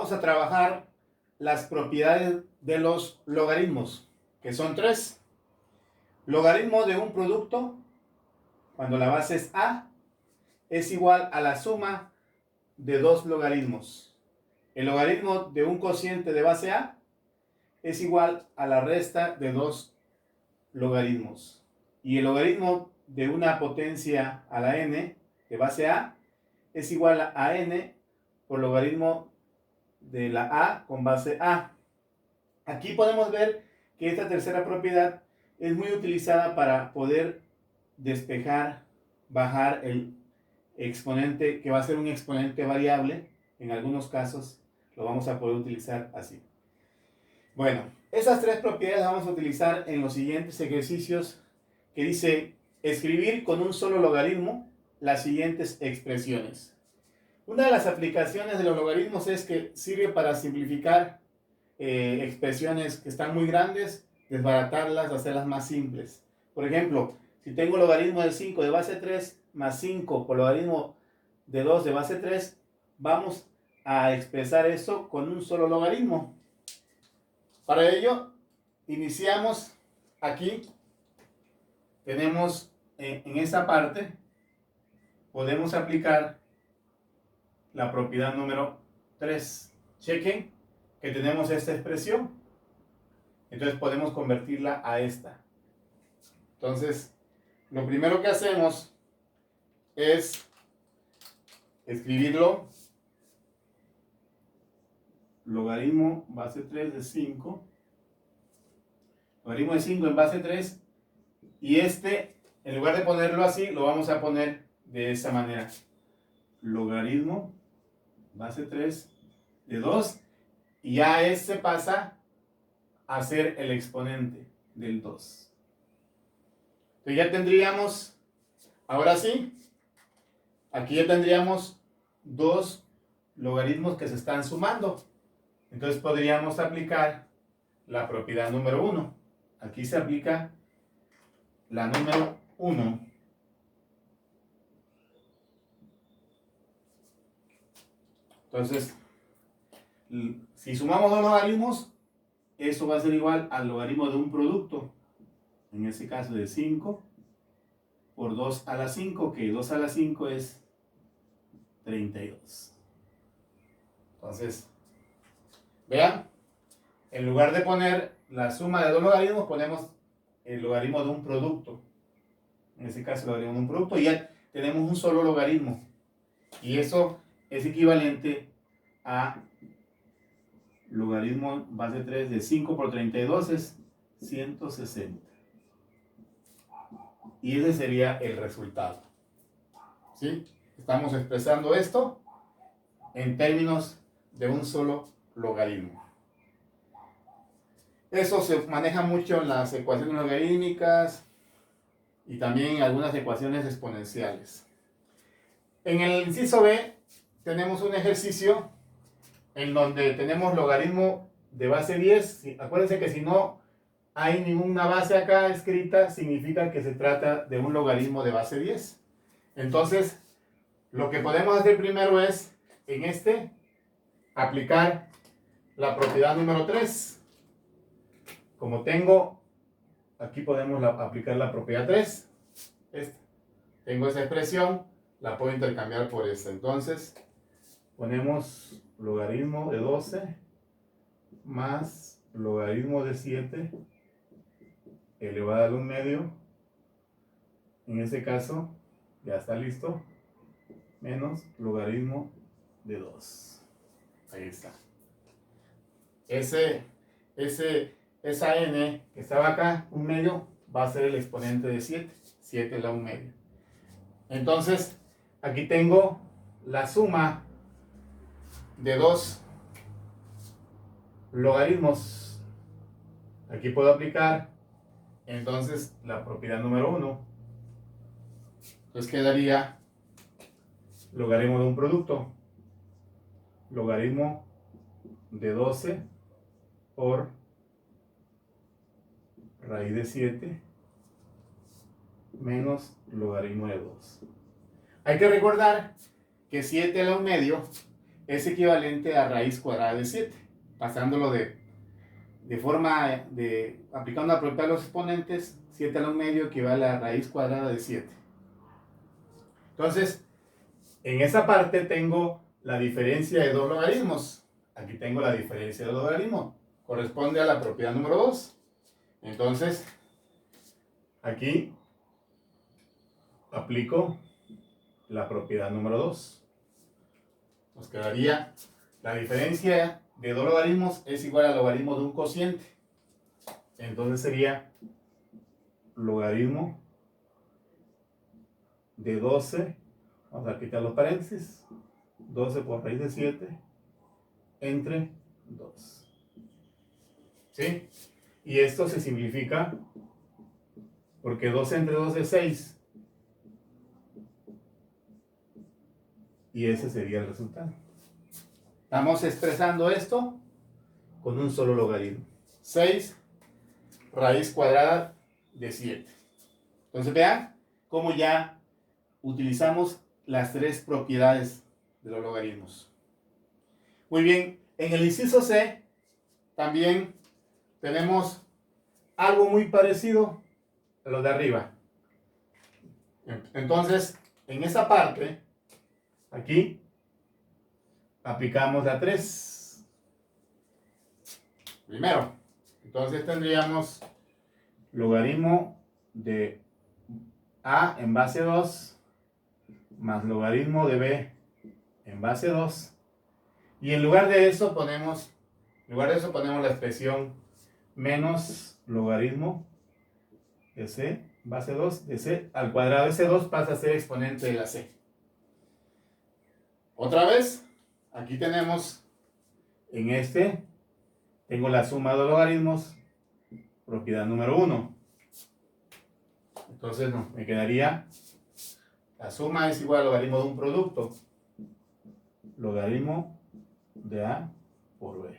vamos a trabajar las propiedades de los logaritmos, que son tres. Logaritmo de un producto, cuando la base es a, es igual a la suma de dos logaritmos. El logaritmo de un cociente de base a es igual a la resta de dos logaritmos. Y el logaritmo de una potencia a la n de base a es igual a n por logaritmo de la a con base a. Aquí podemos ver que esta tercera propiedad es muy utilizada para poder despejar, bajar el exponente, que va a ser un exponente variable. En algunos casos lo vamos a poder utilizar así. Bueno, esas tres propiedades las vamos a utilizar en los siguientes ejercicios, que dice escribir con un solo logaritmo las siguientes expresiones. Una de las aplicaciones de los logaritmos es que sirve para simplificar expresiones que están muy grandes, desbaratarlas, hacerlas más simples. Por ejemplo, si tengo logaritmo de 5 de base 3 más 5 por logaritmo de 2 de base 3, vamos a expresar eso con un solo logaritmo. Para ello, iniciamos aquí. Tenemos en esta parte, podemos aplicar la propiedad número 3. Chequen que tenemos esta expresión. Entonces podemos convertirla a esta. Entonces, lo primero que hacemos es escribirlo. Logaritmo base 3 de 5. Logaritmo de 5 en base 3. Y en lugar de ponerlo así, lo vamos a poner de esta manera. Logaritmo base 3 de 2. Y ya pasa a ser el exponente del 2. Entonces ya tendríamos, ahora sí, aquí ya tendríamos dos logaritmos que se están sumando. Entonces podríamos aplicar la propiedad número 1. Aquí se aplica la número 1. Entonces, si sumamos dos logaritmos, eso va a ser igual al logaritmo de un producto. En este caso de 5 por 2 a la 5, que 2 a la 5 es 32. Entonces, vean, en lugar de poner la suma de dos logaritmos, ponemos el logaritmo de un producto. En este caso, el logaritmo de un producto, y ya tenemos un solo logaritmo. Y eso es equivalente a logaritmo base 3 de 5 por 32 es 160. Y ese sería el resultado. ¿Sí? Estamos expresando esto en términos de un solo logaritmo. Eso se maneja mucho en las ecuaciones logarítmicas y también en algunas ecuaciones exponenciales. En el inciso B tenemos un ejercicio en donde tenemos logaritmo de base 10. Acuérdense que si no hay ninguna base acá escrita, significa que se trata de un logaritmo de base 10. Entonces, lo que podemos hacer primero es, aplicar la propiedad número 3. Como tengo, aquí podemos aplicar la propiedad 3. Tengo esa expresión, la puedo intercambiar por esta. Entonces, ponemos logaritmo de 12 más logaritmo de 7 elevado al 1/2. En este caso, ya está listo. Menos logaritmo de 2. Ahí está. Esa n que estaba acá, 1/2, va a ser el exponente de 7. 7 es la 1/2. Entonces, aquí tengo la suma de dos logaritmos. Aquí puedo aplicar entonces la propiedad número 1. Entonces quedaría logaritmo de un producto. Logaritmo de 12 por raíz de 7 menos logaritmo de 2. Hay que recordar que 7 a la 1/2 es equivalente a raíz cuadrada de 7. Pasándolo aplicando la propiedad de los exponentes, 7 a lo medio equivale a raíz cuadrada de 7. Entonces, en esa parte tengo la diferencia de dos logaritmos. Aquí tengo la diferencia de dos logaritmos. Corresponde a la propiedad número 2. Entonces, aquí aplico la propiedad número 2. Nos quedaría la diferencia de dos logaritmos es igual al logaritmo de un cociente. Entonces sería logaritmo de 12, vamos a quitar los paréntesis, 12 por raíz de 7 entre 2. ¿Sí? Y esto se simplifica porque 12 entre 2 es 6. Y ese sería el resultado. Estamos expresando esto con un solo logaritmo. 6 raíz cuadrada de 7. Entonces vean cómo ya utilizamos las tres propiedades de los logaritmos. Muy bien, en el inciso C también tenemos algo muy parecido a lo de arriba. Entonces, en esa parte, aquí, aplicamos la 3. Primero, entonces tendríamos logaritmo de A en base 2 más logaritmo de B en base 2. Y en lugar de eso ponemos la expresión menos logaritmo de C, base 2, de C al cuadrado. Ese 2 pasa a ser exponente de la C. Otra vez, aquí tenemos, tengo la suma de logaritmos, propiedad número 1. Entonces me quedaría, la suma es igual al logaritmo de un producto, logaritmo de A por B,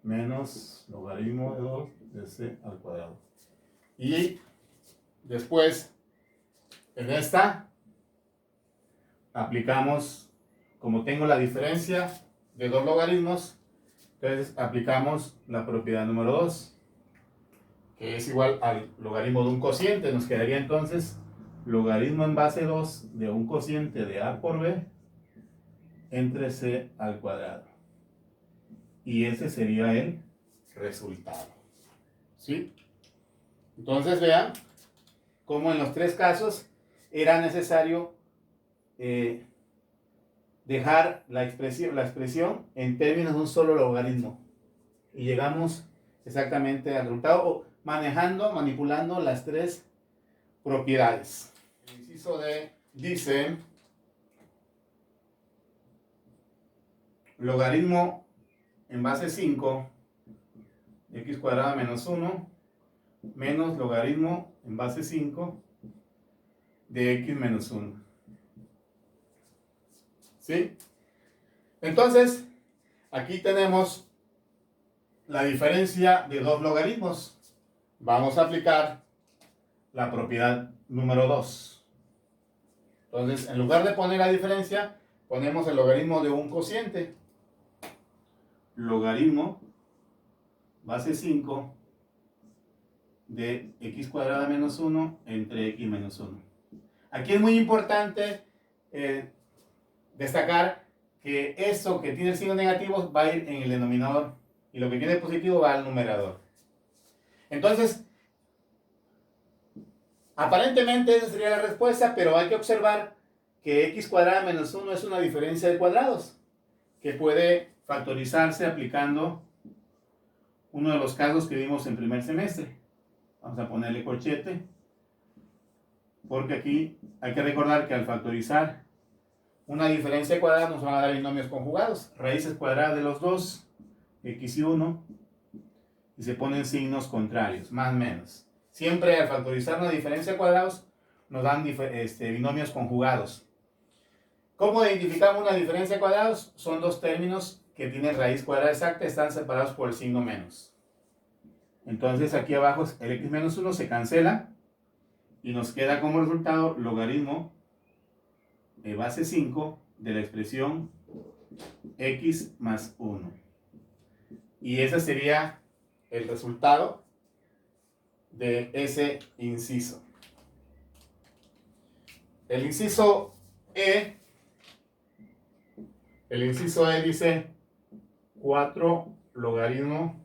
menos logaritmo de 2 de C al cuadrado. Y después, en esta, aplicamos, como tengo la diferencia de dos logaritmos, entonces aplicamos la propiedad número 2, que es igual al logaritmo de un cociente. Nos quedaría entonces logaritmo en base 2 de un cociente de A por B entre C al cuadrado. Y ese sería el resultado. ¿Sí? Entonces vean cómo en los tres casos era necesario dejar la expresión en términos de un solo logaritmo. Y llegamos exactamente al resultado manipulando las tres propiedades. El inciso D dice logaritmo en base 5 de x cuadrada menos 1 menos logaritmo en base 5 de x menos 1. ¿Sí? Entonces, aquí tenemos la diferencia de dos logaritmos. Vamos a aplicar la propiedad número 2. Entonces, en lugar de poner la diferencia, ponemos el logaritmo de un cociente. Logaritmo base 5 de x cuadrada menos 1 entre x menos 1. Aquí es muy importante destacar que esto que tiene el signo negativo va a ir en el denominador y lo que tiene positivo va al numerador. Entonces, aparentemente esa sería la respuesta, pero hay que observar que x cuadrada menos 1 es una diferencia de cuadrados que puede factorizarse aplicando uno de los casos que vimos en primer semestre. Vamos a ponerle corchete, porque aquí hay que recordar que al factorizar una diferencia de cuadrados nos van a dar binomios conjugados, raíces cuadradas de los dos, x y 1, y se ponen signos contrarios, más o menos. Siempre al factorizar una diferencia de cuadrados nos dan binomios conjugados. ¿Cómo identificamos una diferencia de cuadrados? Son dos términos que tienen raíz cuadrada exacta, están separados por el signo menos. Entonces aquí abajo el x menos 1 se cancela y nos queda como resultado logaritmo de base 5 de la expresión x más 1. Y ese sería el resultado de ese inciso. El inciso E dice 4 logaritmo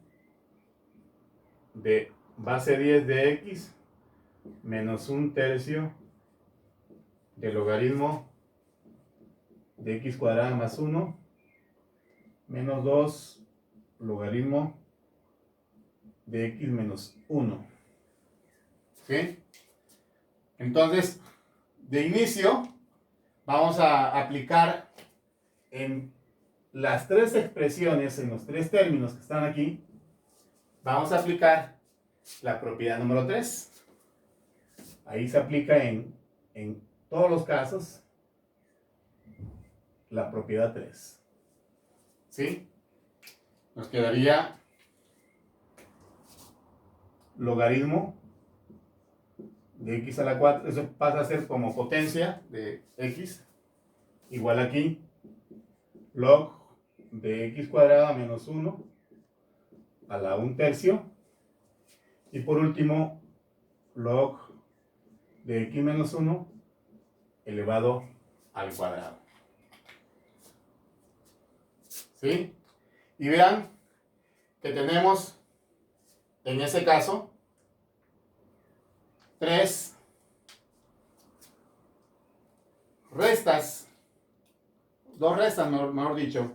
de base 10 de x menos 1/3 de logaritmo de x cuadrada más 1 menos 2 logaritmo de x menos 1. ¿Sí? Entonces, de inicio, vamos a aplicar en las tres expresiones, en los tres términos que están aquí, vamos a aplicar la propiedad número 3. Ahí se aplica en todos los casos la propiedad 3. ¿Sí? Nos quedaría logaritmo de x a la 4, eso pasa a ser como potencia de x, igual aquí, log de x cuadrada menos 1 a la 1/3, y por último, log de x menos 1 elevado al cuadrado. ¿Sí? Y vean que tenemos, en ese caso, 3 restas, 2 restas, mejor dicho.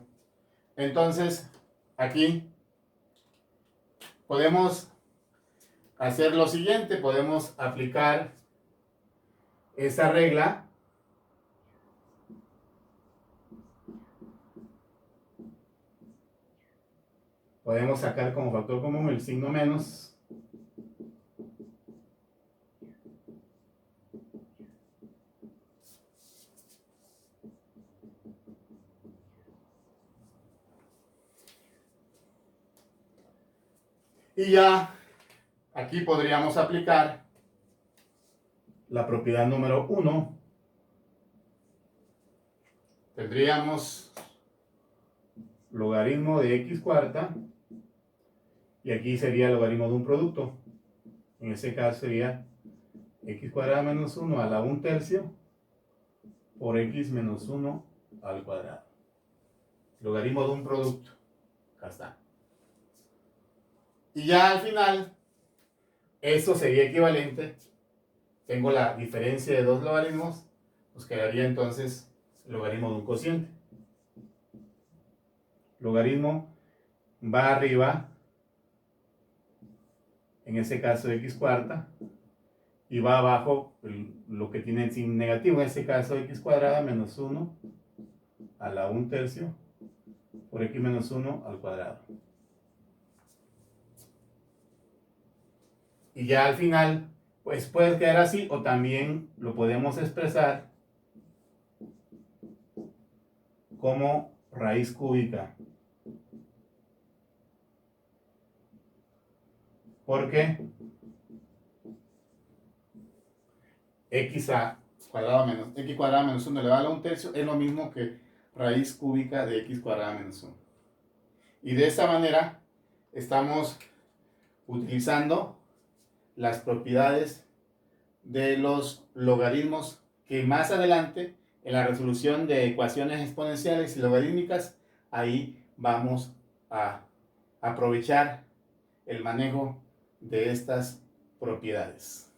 Entonces, aquí podemos hacer lo siguiente, podemos aplicar esa regla podemos sacar como factor común el signo menos y ya aquí podríamos aplicar la propiedad número 1. Tendríamos logaritmo de x cuarta y aquí sería el logaritmo de un producto. En ese caso sería x cuadrada menos 1 a la 1/3 por x menos 1 al cuadrado. Logaritmo de un producto. Acá está. Y ya al final, esto sería equivalente. Tengo la diferencia de dos logaritmos. Nos quedaría entonces el logaritmo de un cociente. Logaritmo va arriba, en ese caso x cuarta, y va abajo lo que tiene el signo negativo, en este caso x cuadrada menos 1 a la 1/3 por x menos 1 al cuadrado. Y ya al final, pues puede quedar así, o también lo podemos expresar como raíz cúbica. Porque x cuadrado menos 1 elevado a la 1/3 es lo mismo que raíz cúbica de x cuadrada menos 1. Y de esta manera estamos utilizando las propiedades de los logaritmos que más adelante en la resolución de ecuaciones exponenciales y logarítmicas ahí vamos a aprovechar el manejo de estas propiedades.